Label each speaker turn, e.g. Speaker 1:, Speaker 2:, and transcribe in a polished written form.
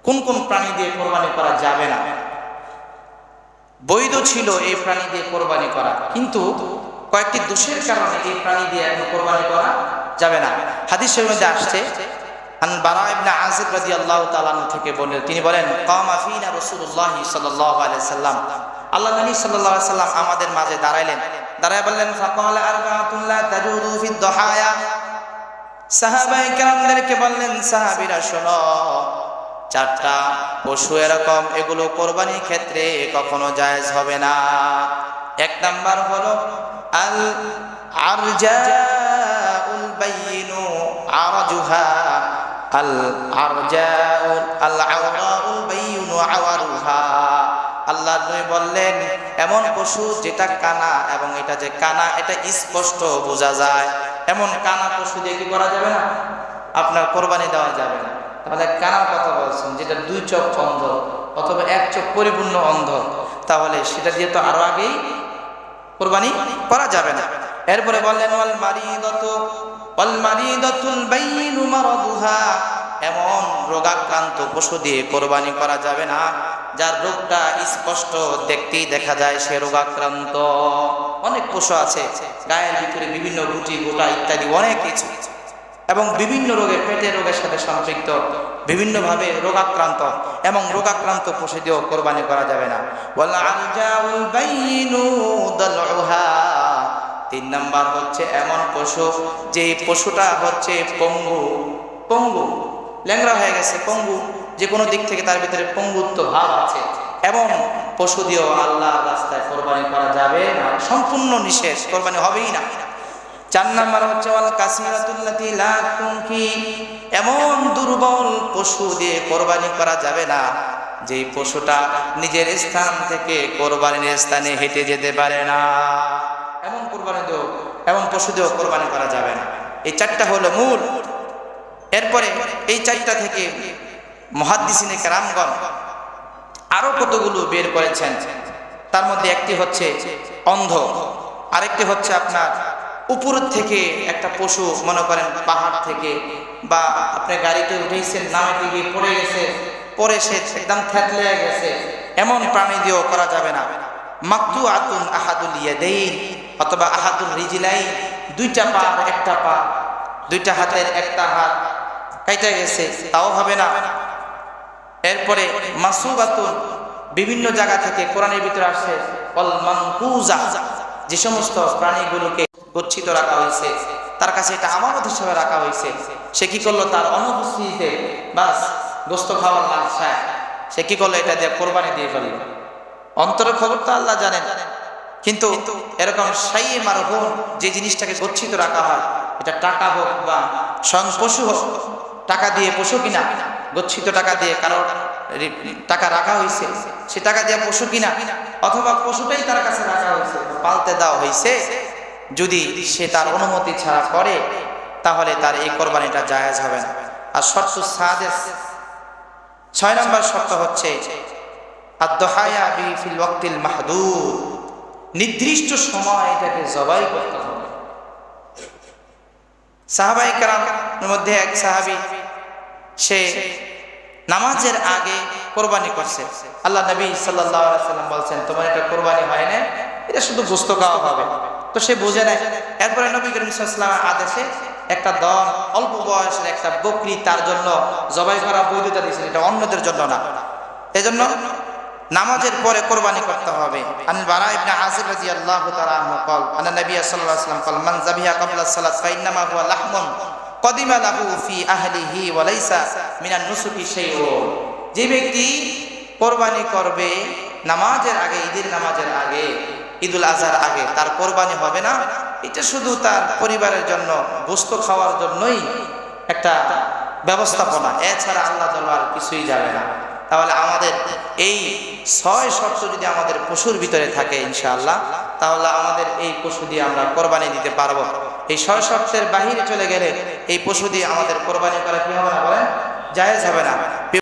Speaker 1: কোন কোন প্রাণী দিয়ে কোরবানি করা যাবে না। বৈধ ছিল এই প্রাণী দিয়ে কোরবানি করা, কিন্তু কয়েকটি দোষের কারণে এই প্রাণী দিয়ে এখন কোরবানি করা যাবে না। হাদিসের মধ্যে আসছে, আন বারা ইবনে আযিব রাদিয়াল্লাহু তাআলা আনহু থেকে বলেন, তিনি বলেন, কামা ফিনা রাসূলুল্লাহ সাল্লাল্লাহু আলাইহি সাল্লাম, আল্লাহ নবী সাল্লাল্লাহু আলাইহি সাল্লাম আমাদের মাঝে দাঁড়াইলেন, দাঁড়ায় বললেন, ফাকালা আরবাতুন লা তাজুদু ফিদ দুহায়া। সাহাবায়ে কেরামদেরকে বললেন, সাহাবীরা শোনো, চারটা পশু এরকম, এগুলো কোরবানির ক্ষেত্রে কখনো জায়েজ হবে না। এক নাম্বার হলো আল আরজাউল বাইয়িনু আরজুহা, আল আরজাউল আল আওরাউল বাইয়িনু আওয়ারুহা। আল্লাহ নবী বললেন, এমন পশু যেটা কানা, এবং এটা যে কানা এটা স্পষ্ট বোঝা যায়, এমন কানা পশু দিয়ে কি করা যাবে না, আপনার কোরবানি দেওয়া যাবে না। তাহলে কানার কথা বলছেন, যেটা দুই চোখ অন্ধ অথবা এক চোখ পরিপূর্ণ অন্ধ, তাহলে সেটা দিয়ে তো আরো আগেই কোরবানি করা যাবে না। এরপরে বললেন, ওয়াল মারিদাতুল বাইয়িনু মারাদুহা, এমন রোগাক্রান্ত পশু দিয়ে কোরবানি করা যাবে না যার রোগটা স্পষ্ট দেখতেই দেখা যায় সে রোগাক্রান্ত। অনেক পশু আছে গায়ের ভিতরে বিভিন্ন গুটি গোটা ইত্যাদি অনেক কিছু, এবং বিভিন্ন রোগে, পেটের রোগের সাথে সম্পৃক্ত, বিভিন্নভাবে রোগাক্রান্ত, এবং রোগাক্রান্ত পশু দিয়েও কোরবানি করা যাবে না। ওয়াল আরজাউল বাইয়িনু দালউহা, তিন নাম্বার হচ্ছে এমন পশু যে পশুটা হচ্ছে পঙ্গু, ল্যাংড়া হয়ে গেছে, পঙ্গু, যে কোনো দিক থেকে তার ভিতরে পঙ্গুত্ব ভাব আছে, এবং পশু দিয়েও আল্লাহর রাস্তায় কোরবানি করা যাবে না, সম্পূর্ণ নিষেধ, কোরবানি হবেই না। চার নাম্বার হচ্ছে ওয়াল কাসিরাতুল্লাতী লা তুনকি, এমন দুর্বল পশু দিয়ে কোরবানি করা যাবে না যেই পশুটা নিজের স্থান থেকে কোরবানির স্থানে হেঁটে যেতে পারে না, এমন কোরবানি দিয়েও, এমন পশু দিয়েও কোরবানি করা যাবে না। এই চারটা হলো মূল। এরপরে এই চারটা থেকে মুহাদ্দিসিনে কেরামগণ আরো কতগুলো বের করেছেন। তার মধ্যে একটি হচ্ছে অন্ধ, আরেকটি হচ্ছে আপনার উপর থেকে একটা পশু, মনে করেন পাহাড় থেকে, বা আপনি গাড়িতে উঠেছেন, নামে গিয়ে পড়ে গেছে, পরে সে একদম থেতলে গেছে, এমন প্রাণী দিয়েও করা যাবে না। মাকতুআতুন আহাদুল ইয়াদাইন অথবা আহাদুল রিজলাইন, দুইটা পা একটা পা, দুইটা হাতের একটা হাত কাইটা গেছে, তাও হবে না। এরপরে মাসুবাতুন, বিভিন্ন জায়গা থেকে কোরআনের ভিতরে আসছে অল মানকুজা, যে সমস্ত প্রাণীগুলোকে গচ্ছিত রাখা হয়েছে, তার কাছে এটা আমানত হিসেবে রাখা হয়েছে, সে কি করলো, তার অনুপস্থিতিতে বাস গোস্ত খাওয়ার লালসায় সে কি করলো, এটা দিয়ে কোরবানি দিয়ে ফেলল। অন্তরের খবর তো আল্লাহ জানেন, কিন্তু এরকম শাইয়ে মারহুম, যে জিনিসটাকে গচ্ছিত রাখা হয়, এটা টাকা হোক বা স্বয়ং পশু হোক, টাকা দিয়ে পশু কিনা, গচ্ছিত টাকা দিয়ে কারোর টাকা রাখা হয়েছে, সে টাকা দিয়ে পশু কিনা, অথবা পশুটাই তার কাছে রাখা হয়েছে, পালতে দেওয়া হয়েছে, যদি সে তার অনুমতি ছাড়া করে তাহলে তার এই কোরবানিটা জায়েজ হবে না। আর শর্ত সাদেস, 6 নম্বর শর্ত হচ্ছে আদ-দুহায়া বি ফিল ওয়াক্তিল মাহদুদ, নির্দিষ্ট সময় এটাকে জবাই করতে হবে। সাহাবায়ে কেরামের মধ্যে এক সাহাবী, সে নামাজের আগে কোরবানি করছে। আল্লাহ নবী সাল্লাল্লাহু আলাইহি ওয়াসাল্লাম বলছেন, তোমার এটা কোরবানি হয় না, এটা শুধু গোশত খাওয়া হবে। তো সে বুঝে নেয়। এরপরে নবী করিম সাল্লাল্লাহু আলাইহি ওয়াসাল্লামের আদেশে একটা দল, অল্প বয়সের একটা বকরি তার জন্য জবাই করা বৈধতা দিয়েছেন, এটা অন্যদের জন্য না। এজন্য নামাজের পরে কোরবানি করতে হবে। আন বারা ইবনে আযিব রাদিয়াল্লাহু তাআলা আনহু قال আন নবী সাল্লাল্লাহু আলাইহি ওয়াসাল্লাম قال মান যাবিহা ক্বাবলা সালাত ফাইন্নামা হুয়া লাহমুন কদিমা লাহু ফি আহলিহি ওয়া লাইসা মিনান নুসুকি শাইউন, যে ব্যক্তি কোরবানি করবে নামাজের আগে, ঈদের নামাজের আগে, ঈদুল আজহার আগে, তার কোরবানি হবে না, এটা শুধু তার পরিবারের জন্য গোশত খাওয়ার জন্যই একটা ব্যবস্থাপনা, এছাড়া আল্লাহ দরবার কিছুই যাবে না। তাহলে আমাদের এই 6 শর্ত যদি আমাদের পশুর ভিতরে থাকে ইনশাআল্লাহ, তাহলে আমাদের এই পশু দিয়ে আমরা কোরবানি দিতে পারবো। এই 6 শর্তের বাহিরে চলে গেলে এই পশু দিয়ে আমাদের কোরবানি করা কি হবে না, বলেন, জায়েজ হবে না।